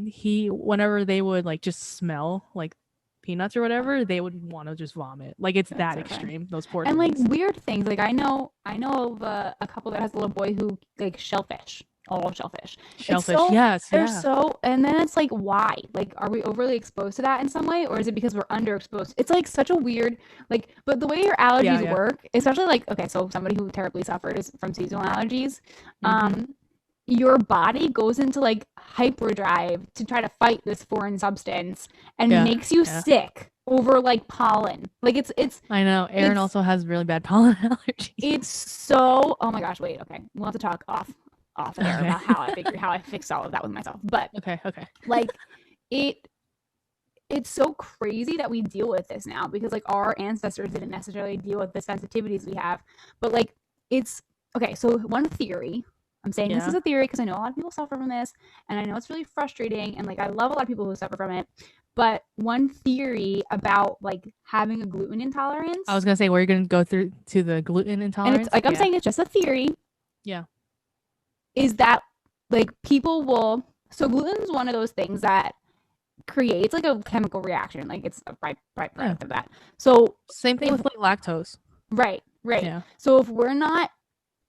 he whenever they would like just smell like peanuts or whatever, they would want to just vomit. Like it's That's that terrifying. extreme. Those poor And like things. weird things. Like I know of a couple that has a little boy who like shellfish, all shellfish. It's Shellfish, so yes, they're yeah. so, and then it's like why? Like are we overly exposed to that in some way, or is it because we're underexposed? It's like such a weird like. But the way your Yeah, allergies yeah. work, especially like okay, so somebody who terribly suffered is from seasonal allergies. Mm-hmm. Your body goes into like hyperdrive to try to fight this foreign substance and Yeah, makes you yeah. sick over like pollen. Like I know. Aaron it's also has really bad pollen allergies. it's so oh my gosh, wait, okay. We'll have to talk off air Okay. about how I fixed all of that with myself. But Okay, okay. like it it's so crazy that we deal with this now because like our ancestors didn't necessarily deal with the sensitivities we have. But like it's okay, so one theory, I'm saying this Yeah. is a theory because I know a lot of people suffer from this and I know it's really frustrating and like I love a lot of people who suffer from it. But one theory about like having a gluten intolerance, I was gonna say we're gonna go through to the gluten and it's intolerance. like I'm Yeah. saying it's just a theory, Yeah. is that like people will so gluten is one of those things that creates like a chemical reaction. Like it's a byproduct of that. So Same thing if with like lactose. right, right. Yeah. So if we're not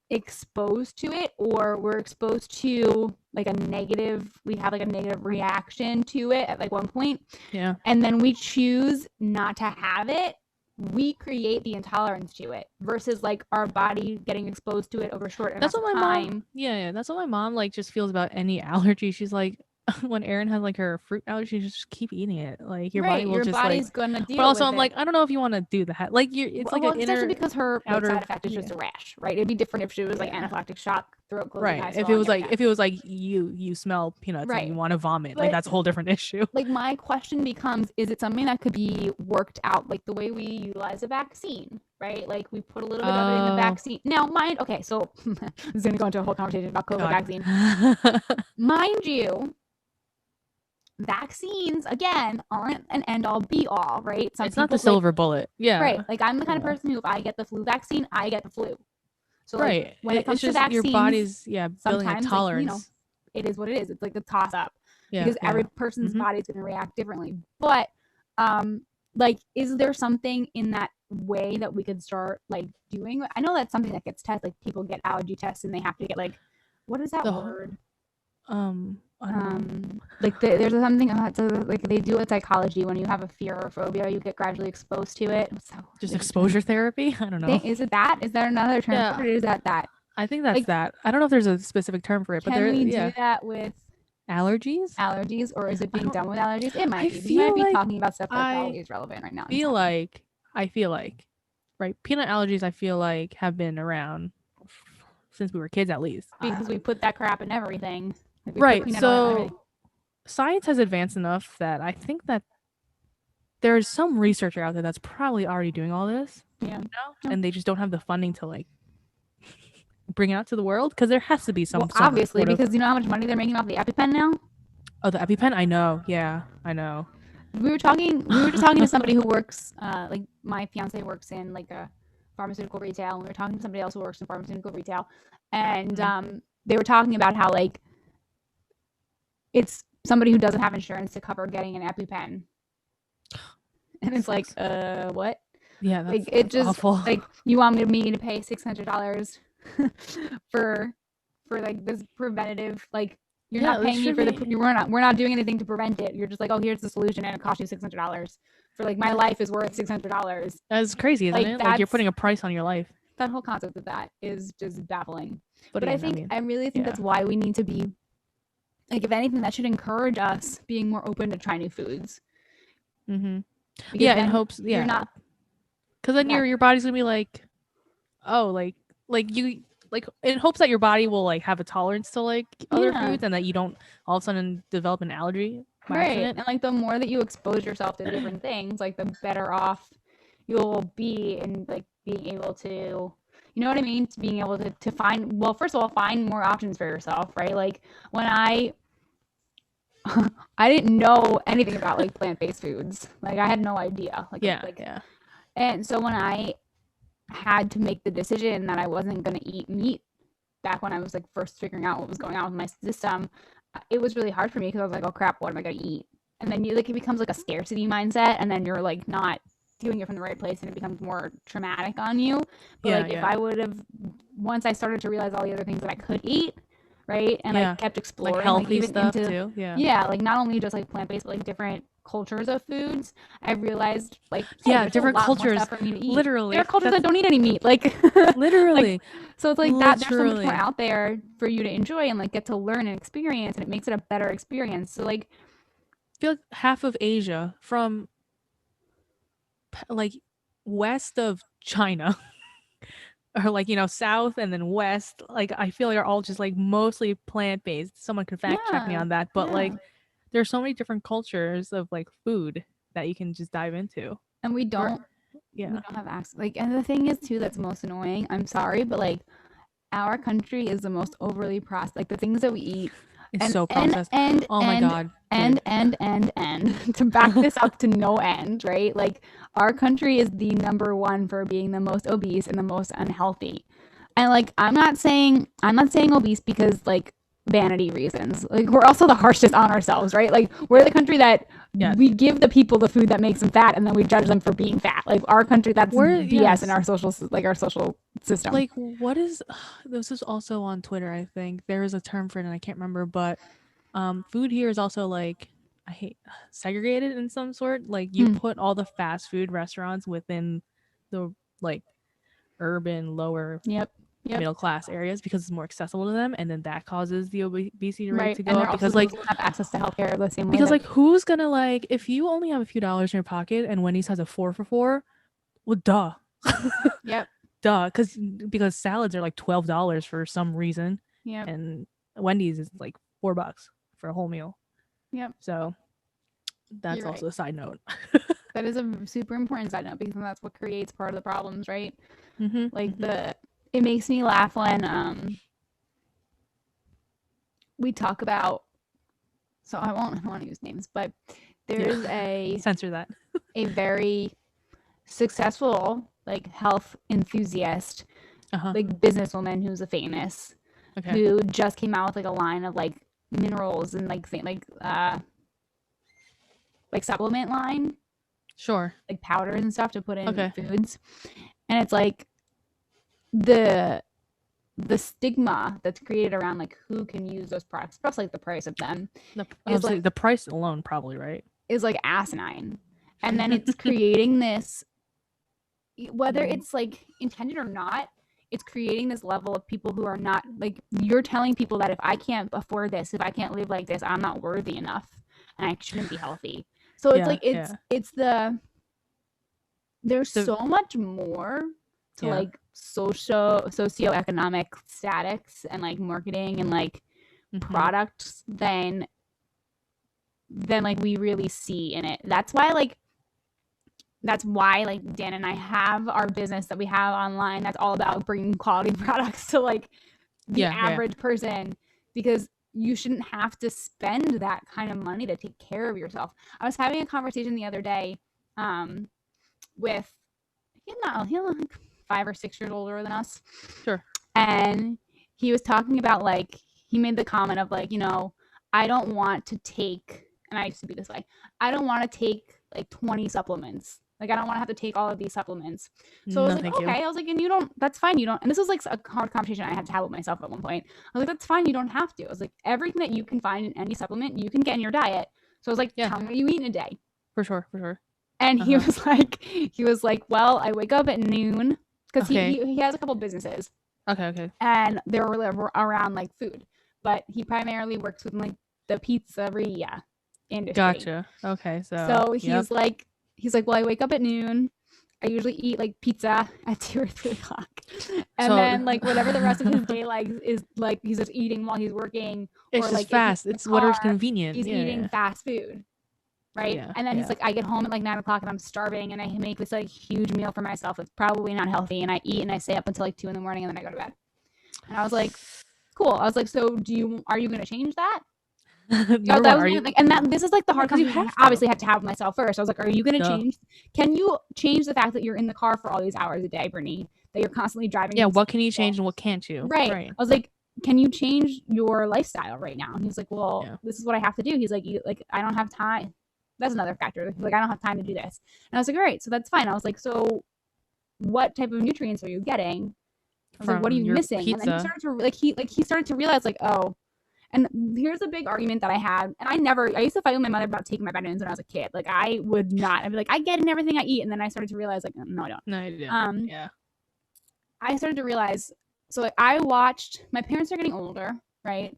exposed to it or we're exposed to like a negative, we have like a negative reaction to it at like one point, Yeah. and then we choose not to have it, we create the intolerance to it versus like our body getting exposed to it over short That's enough what my time. mom. Yeah, that's what my mom like just feels about any allergy. She's like, when Erin has like her fruit allergy, just keep eating it. Like your body Right, will your just like. body's gonna But deal also, with I'm it. like, I don't know if you want to do that. Like it's like Well, an especially inner because her like, outer. side effect is just a rash, right? It'd be different if she was like Yeah. anaphylactic shock, throat closing, Right. eyes If it swelling, was like everything. if it was like you smell peanuts and you Right. want to vomit, like But that's a whole different issue. like my question becomes, is it something that could be worked out like the way we utilize a vaccine, right? Like we put a little bit of it in the Oh vaccine. Now, mind okay, so this is gonna go into a whole conversation about COVID God. vaccine. Mind you, vaccines again aren't an end all be all, right? Some It's not the people like silver bullet. Yeah. right, like I'm the kind of Yeah. person who if I get the flu vaccine, I get the flu. So like Right. when it It's comes to just your vaccines, body's building a sometimes like tolerance. it is what it is. It's like a toss up Yeah. because Yeah. every person's Mm-hmm. body is going to react differently. But like is there something in that way that we could start like doing? I know that's something that gets tested, like people get allergy tests and they have to get like what is that The word? I don't know. Like there's something like they do with psychology when you have a fear or phobia, you get gradually exposed to it. So Just exposure therapy. I don't know. is it that? Is there another term Yeah. for it? Or is that I think that's like that. I don't know if there's a specific term for it, but can there we yeah. do that with Allergies? allergies, or is it I being don't done with allergies? It might I be. We might feel be like talking about stuff that I probably is relevant right now. feel like right, peanut allergies I feel like have been around since we were kids at least. because we put that crap in everything. Like we put Right. peanut oil in everything. So science has advanced enough that I think that there's some researcher out there that's probably already doing all this. Yeah. And they just don't have the funding to like bring it out to the world because there has to be some obviously, sort of because you know how much money they're making off the EpiPen now. Oh, the EpiPen? I know. Yeah, I know. We were just talking to somebody who works, like my fiance works in like a pharmaceutical retail, and we were talking to somebody else who works in pharmaceutical retail, and they were talking about how like it's somebody who doesn't have insurance to cover getting an EpiPen, and it's like, what? Yeah, that's, like it just awful. like you want me to pay $600 for like this preventative like you're not paying me for we're not doing anything to prevent it. You're just like, oh, here's the solution and it costs you $600 for like my life is worth $600. That's crazy, isn't it? Like you're putting a price on your life. That whole concept of that is just baffling. But again, I really think that's why we need to be like if anything, that should encourage us being more open to try new foods. Mm-hmm. Because Yeah, in then hopes. you're Yeah, not. because then Yeah, your body's gonna be like, oh, like you like in hopes that your body will like have a tolerance to like other yeah, foods and that you don't all of a sudden develop an allergy by right. accident. And like the more that you expose yourself to different things, like the better off you'll be in like being able to, you know what I mean? To being able to find, well, first of all, find more options for yourself, right? Like when I didn't know anything about like plant-based foods. Like I had no idea. Yeah, Like yeah. and so when I had to make the decision that I wasn't going to eat meat back when I was like first figuring out what was going on with my system, it was really hard for me because I was like, oh crap, what am I going to eat? And then you like it becomes like a scarcity mindset, and then you're like not doing it from the right place, and it becomes more traumatic on you. But Yeah, like if yeah. I would have, once I started to realize all the other things that I could eat, right, and Yeah. like kept Like exploring, like healthy even stuff into, too. Yeah. yeah, like not only just like plant based, but like different cultures of foods, I realized like, hey, Yeah, there's a different lot more cultures. stuff for me to eat. There are Literally. cultures That's that don't eat any meat, like like literally. so it's like that there's so much more Literally. out there for you to enjoy and like get to learn and experience, and it makes it a better experience. So like I feel like half of Asia from like west of China or like, south and then west, like I feel like are all just like mostly plant-based. Someone could fact check me yeah, on that, but yeah. like there's so many different cultures of like food that you can just dive into. And Or we yeah. don't have access, like, and the thing is too that's most annoying, I'm sorry, but like our country is the most overly processed, like the things that we eat, It's and so and processed. and Oh my and god, and dude. and to back this up to no end, right? Like our country is the number one for being the most obese and the most unhealthy. And like I'm not saying obese because like vanity reasons. Like we're also the harshest on ourselves, right? Like we're the country that Yes. we give the people the food that makes them fat, and then we judge them for being fat. Like our country, that's We're BS in yes. our social system. Like what is this is also on Twitter, I think. There is a term for it and I can't remember, but food here is also like I hate segregated in some sort. Like you Hmm. put all the fast food restaurants within the like urban lower Yep. Yep. middle class areas because it's more accessible to them, and then that causes the obesity rate Right. to And go they're up also because the like people who have access to healthcare the same way because that like who's gonna like if you only have a few dollars in your pocket and Wendy's has a 4 for 4, well duh. Yep. Duh, because salads are like $12 for some reason, Yep. and Wendy's is like $4 for a whole meal. Yep. So that's You're right. also a side note. That is a super important side note because that's what creates part of the problems, right? Mm-hmm, Like mm-hmm. it makes me laugh when we talk about, so I don't want to use names, but Yeah, there's censor that. a very successful like health enthusiast, Uh huh. like businesswoman who's a famous, Okay. who just came out with like a line of like minerals and like supplement line, Sure. like powders and stuff to put in Okay. foods. And it's like the stigma that's created around like who can use those products, plus like the price of them, is Obviously, like the price alone, probably right. asinine. And then it's creating this, whether it's like intended or not, it's creating this level of people who are not like, you're telling people that if I can't afford this, if I can't live like this, I'm not worthy enough and I shouldn't be healthy. So it's Yeah. like Yeah. there's The so much more to yeah. like socioeconomic statics and like marketing and like Mm-hmm. products than like we really see in it. That's why like Dan and I have our business that we have online that's all about bringing quality products to like the Yeah. Yeah. average person, because you shouldn't have to spend that kind of money to take care of yourself. I was having a conversation the other day with, he's like 5 or 6 years older than us, Sure. and he was talking about like, he made the comment of like, I don't want to take, and I used to be this way, I don't want to take like 20 supplements. Like I don't want to have to take all of these supplements. So I was No, like, thank you. okay. I was like, and you don't, that's fine. You don't, and this was like a hard conversation I had to have with myself at one point. I was like, that's fine. You don't have to. I was like, everything that you can find in any supplement, you can get in your diet. So I was like, Yeah. tell me what you eat in a day. For sure. For sure. And Uh-huh. he was like, well, I wake up at noon, because Okay. he has a couple businesses, Okay. Okay. and they're around like food, but he primarily works with like the pizzeria industry. Gotcha. Okay, So yep. he's like, well, I wake up at noon. I usually eat like pizza at 2 or 3 o'clock. And So then like whatever the rest of his day like is like he's just eating while he's working, it's or just like if he's fast. in the It's whatever's car, convenient. he's eating Yeah, fast food. Right. yeah, And then he's yeah. like, I get home at like 9 o'clock and I'm starving and I make this like huge meal for myself. It's probably not healthy. And I eat and I stay up until like 2 in the morning and then I go to bed. And I was like, cool. I was like, so are you going to change that? Number one, are you? Like, and that this is like the hard Because you conversation have I obviously to. had to have with myself first. I was like, are you going to Duh. change? Can you change the fact that you're in the car for all these hours a day, Brittany? That you're constantly driving? Yeah, what can you change and what can't you? Right. I was like, can you change your lifestyle right now? And he's like, well, Yeah. this is what I have to do. He's like, I don't have time. That's another factor. Like, I don't have time to do this. And I was like, all right, so that's fine. I was like, so what type of nutrients are you getting? I was like, what are you missing? Pizza. And then he started to realize like, oh, and here's a big argument that I had. And I used to fight with my mother about taking my vitamins when I was a kid. Like, I would not. I'd be like, I get in everything I eat. And then I started to realize like, no, I don't. No, you didn't. Yeah. I started to realize, so like I watched, my parents are getting older, right?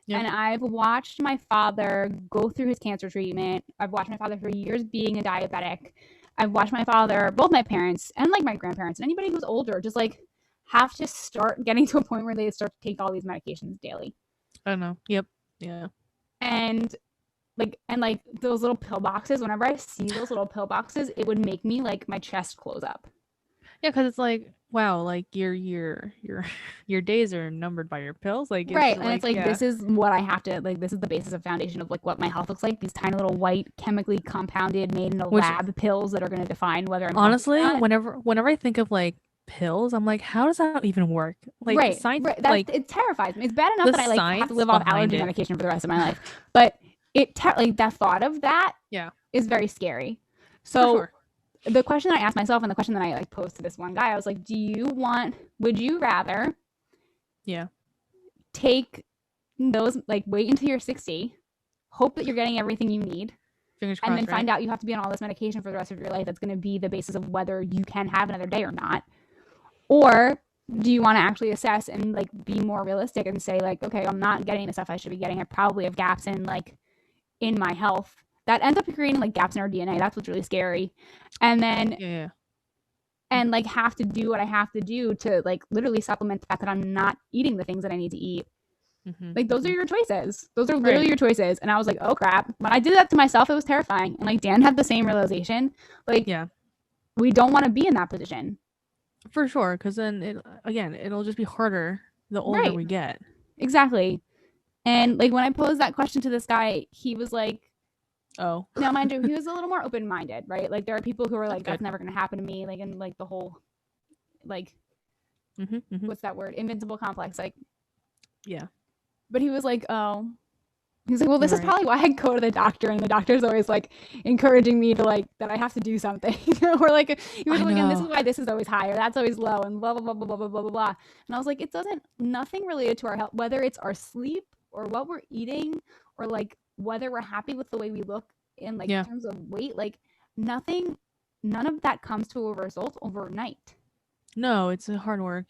Yep. And I've watched my father go through his cancer treatment. I've watched my father for years being a diabetic. I've watched my father, both my parents and like my grandparents and anybody who's older, just like have to start getting to a point where they start to take all these medications daily. I don't know. Yep. Yeah. And like those little pill boxes, whenever I see those little pill boxes, it would make me like my chest close up. Yeah, because it's like, wow, like your days are numbered by your pills, like right. And like, it's like this is what I have to like. This is the basis of foundation of like what my health looks like. These tiny little white, chemically compounded, made in a lab pills that are going to define whether I'm honestly. Whenever I think of like pills, I'm like, how does that even work? Like right, science, right. Like it terrifies me. It's bad enough that I like have to live off allergy medication for the rest of my life, but like that thought of that, is very scary. So. The question I asked myself and the question that I like posed to this one guy, I was like, would you rather take those, like wait until you're 60, hope that you're getting everything you need, fingers and crossed, then find out you have to be on all this medication for the rest of your life that's going to be the basis of whether you can have another day or not? Or do you want to actually assess and like be more realistic and say like, okay, I'm not getting the stuff I should be getting. I probably have gaps in my health that ends up creating like gaps in our DNA. That's what's really scary. And then and like have to do what I have to do to like literally supplement the fact that I'm not eating the things that I need to eat. Like those are your choices. Those are literally your choices. And I was like, oh crap. When I did that to myself, it was terrifying. And like Dan had the same realization. Like, we don't want to be in that position. For sure, because then it'll just be harder the older we get. Exactly. And like when I posed that question to this guy, he was like, oh, now mind you, he was a little more open-minded, right? Like there are people who are like, that's never going to happen to me. Like, and like the whole, like, what's that word? Invincible complex. Like, but he was like, oh, he's like, well, this is probably why I go to the doctor, and the doctor's always like encouraging me to like that I have to do something, or like he was like, and this is why this is always high or that's always low, and blah blah blah blah blah blah blah blah. And I was like, nothing related to our health, whether it's our sleep or what we're eating, or like whether we're happy with the way we look in like in terms of weight, like none of that comes to a result overnight. No, it's hard work.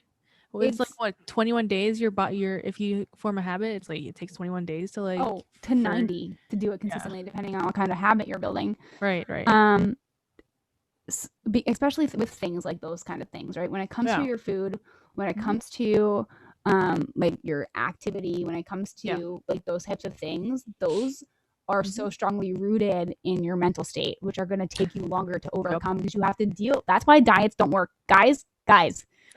It's like what 21 days. If you form a habit, it's like it takes 21 days to like 90 to do it consistently, depending on what kind of habit you're building. Right. Especially with things like those kind of things, right? When it comes to your food, when it comes to like your activity, when it comes to like those types of things, those are so strongly rooted in your mental state, which are going to take you longer to overcome because you have to deal. That's why diets don't work, guys.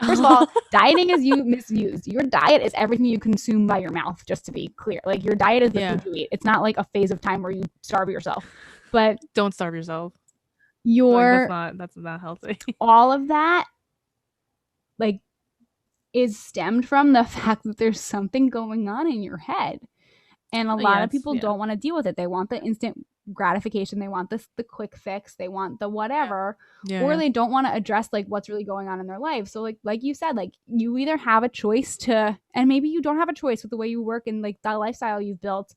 First of all, dieting is misused. Your diet is everything you consume by your mouth, just to be clear. Like your diet is the food you eat. It's not like a phase of time where you starve yourself. But don't starve yourself. That's not healthy. All of that like is stemmed from the fact that there's something going on in your head. And a lot of people don't want to deal with it. They want the instant gratification. They want the quick fix. They want the whatever. Or they don't want to address like what's really going on in their life. So like you said, like you either have a choice to, and maybe you don't have a choice with the way you work and like the lifestyle you've built.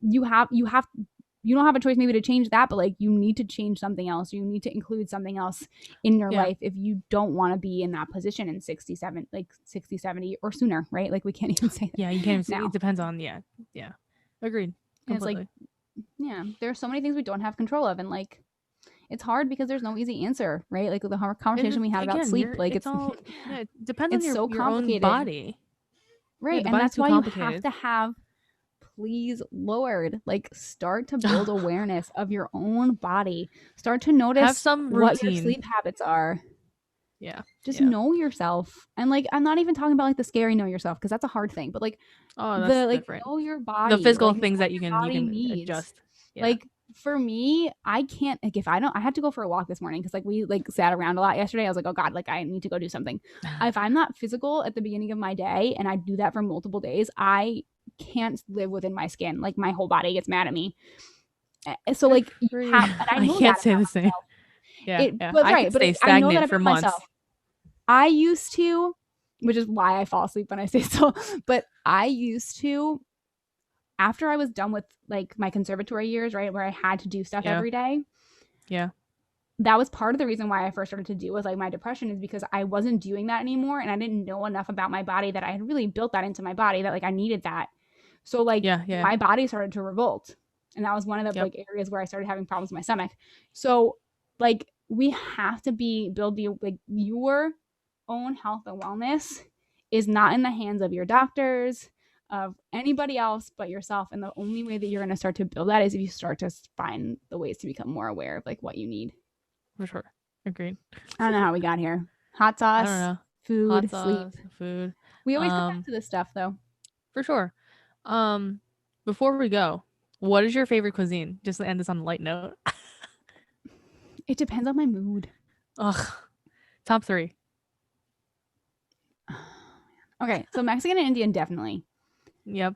You don't have a choice maybe to change that, but like you need to change something else. You need to include something else in your life if you don't want to be in that position in 60, 70 or sooner, right? Like we can't even say that. Yeah, you can't even say it depends on agreed. And it's like, Completely. yeah, there are so many things we don't have control of, and like it's hard because there's no easy answer, right? Like the conversation we had about sleep, like it's all yeah, it depends on it's so your own complicated, body. right? The And body's that's too why you have complicated. to have, please, Lord, like start to build awareness of your own body. Start to Have notice some what your routine. sleep habits are. Yeah. Just Yeah. know yourself. And like I'm not even talking about like the scary know yourself, because that's a hard thing, but like Oh, that's the like different. know your body, The physical like know things what that your you body can needs. adjust. Yeah. Like for me, I can't, like if I don't, I had to go for a walk this morning because like we like sat around a lot yesterday. I was like, oh God, like I need to go do something. If I'm not physical at the beginning of my day and I do that for multiple days, I can't live within my skin. Like my whole body gets mad at me. So like you have, and I I know can't that say about the same. myself. Yeah. But I right, could but stay I know that stagnant for about months. myself. I used to, which is why I fall asleep when I stay still, but I used to, after I was done with like my conservatory years, right, where I had to do stuff every day. Yeah. That was part of the reason why I first started to deal with like my depression, is because I wasn't doing that anymore, and I didn't know enough about my body that I had really built that into my body that like I needed that. So like my body started to revolt, and that was one of the like areas where I started having problems with my stomach. So like we have to build the like your own health and wellness is not in the hands of your doctors, of anybody else but yourself. And the only way that you're going to start to build that is if you start to find the ways to become more aware of like what you need. For sure. Agreed. I don't know how we got here. Hot sauce, I don't know. food, Hot sauce, sleep. food. We always come back to this stuff though. For sure. Before we go, what is your favorite cuisine? Just to end this on a light note. It depends on my mood. Ugh. Top 3. Okay, so Mexican and Indian definitely. Yep.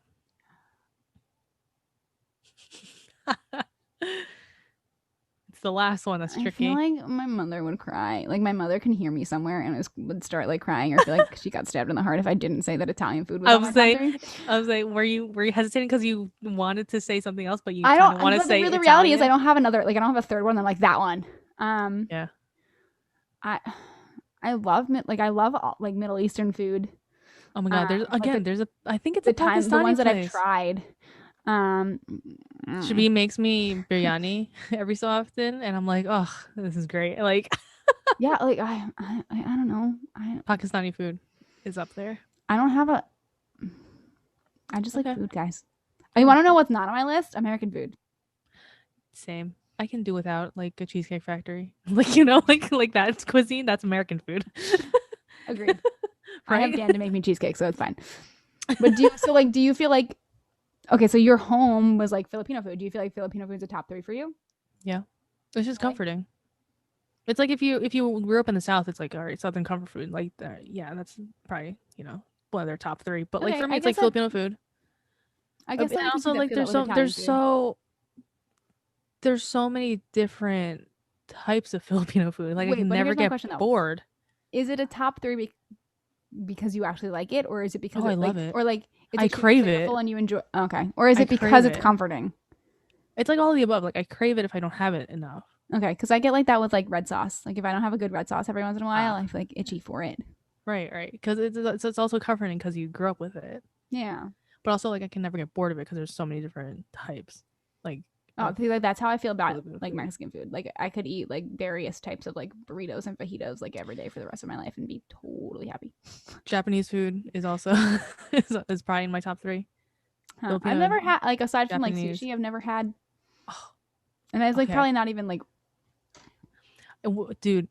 It's the last one that's tricky. I feel like my mother would cry. Like my mother can hear me somewhere and would start like crying, or feel like she got stabbed in the heart if I didn't say that Italian food was on my top 3. I was like, were you hesitating because you wanted to say something else, but you I kind don't of want to say the Italian? reality is I don't have another, like I don't have a third one. I'm like that one. Yeah. I love like Middle Eastern food. Oh my God, there's like there's a, I think it's a Pakistani the ones place that I've tried. Shabi makes me biryani every so often, and I'm like, oh, this is great. Like, yeah, like I don't know. Pakistani food is up there. I don't have a. I just like food, guys. You want to know what's not on my list? American food. Same. I can do without like a Cheesecake Factory, like you know, like that's cuisine. That's American food. Agreed. Right? I have Dan to make me cheesecake, so it's fine. But do you feel like, okay, so your home was like Filipino food. Do you feel like Filipino food is a top 3 for you? Yeah, it's just comforting. It's like if you grew up in the South, it's like, all right, Southern comfort food, like that. Yeah, that's probably one of their top 3. But like for me, it's like Filipino food. I guess and also like there's so many different types of Filipino food. Like I can never get bored. Is it a top 3 because you actually like it, or is it because I love it, or like I crave it and you enjoy? Okay, or is it because it's comforting? It's like all of the above. Like I crave it if I don't have it enough. Okay, because I get like that with like red sauce. Like if I don't have a good red sauce every once in a while, I feel like itchy for it. Right. Because it's also comforting because you grew up with it. Yeah. But also like I can never get bored of it because there's so many different types. Like like that's how I feel about like Mexican food. Like I could eat like various types of like burritos and fajitos like every day for the rest of my life and be totally happy. Japanese food is also is probably in my top 3. I've never had, like aside from like sushi, I've never had. And it's like probably not even like. Dude,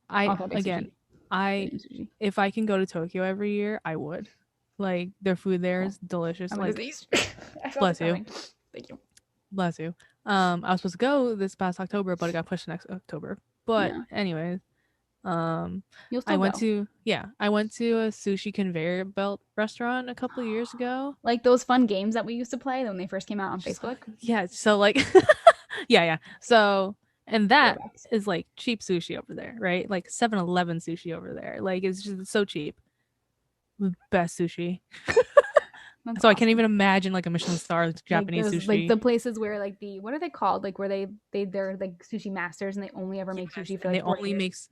if I can go to Tokyo every year, I would. Like their food there is delicious. Like, bless you. Thank you. Bless you. I was supposed to go this past October, but it got pushed to next October. But anyways, I went to a sushi conveyor belt restaurant a couple of years ago. Like those fun games that we used to play when they first came out on Facebook. Yeah. So like, yeah. So, and that is like cheap sushi over there, right? Like 7-Eleven sushi over there. Like it's just so cheap. Best sushi. So awesome. I can't even imagine like a Michelin star Japanese sushi. Like the places where like what are they called? Like where they're like sushi masters and they only ever make sushi for like 4 years.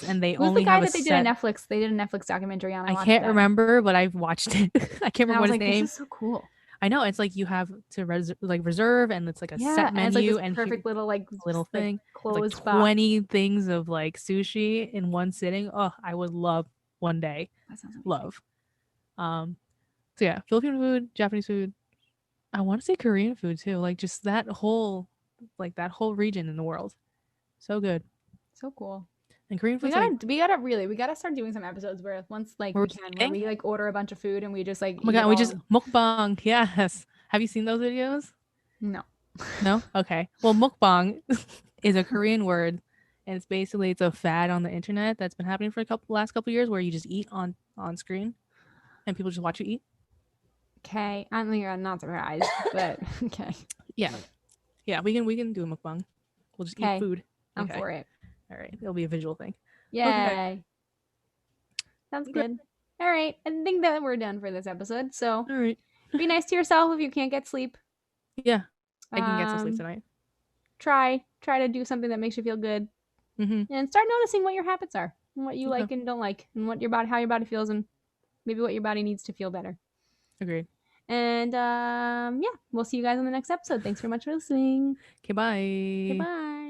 And they Who's only the guy have that they did a Netflix? They did a Netflix documentary on. I can't remember, but I've watched it. I can't remember what his name. This is so cool. I know it's like you have to reserve, and it's like a Yeah, set and it's like menu, this and perfect little like little like thing. It's like closed box. 20 things of like sushi in one sitting. Oh, I would love one day. That sounds amazing. Love. So yeah, Filipino food, Japanese food. I want to say Korean food too. Like just that whole region in the world. So good. So cool. And Korean We food's gotta like we gotta start doing some episodes where once like where we we're can where eating. we like order a bunch of food and we just like Oh my eat god, it we all. just mukbang. Yes. Have you seen those videos? No. No? Okay. Well, mukbang is a Korean word, and it's a fad on the internet that's been happening for last couple years where you just eat on screen and people just watch you eat. Okay, I'm not surprised, but okay. Yeah. Yeah, we can do a mukbang. We'll just eat Okay, food. I'm Okay. for it. All right. It'll be a visual thing. Okay. Yay. Sounds Okay. good. All right, I think that we're done for this episode. So All right. be nice to yourself if you can't get sleep. Yeah. I can get some sleep Um, tonight. try to do something that makes you feel good, Mm-hmm. and start noticing what your habits are, and what you Okay. like and don't like, and what your body, how your body feels, and maybe what your body needs to feel better. Agreed. And yeah, we'll see you guys on the next episode. Thanks very much for listening. Okay, bye. Goodbye.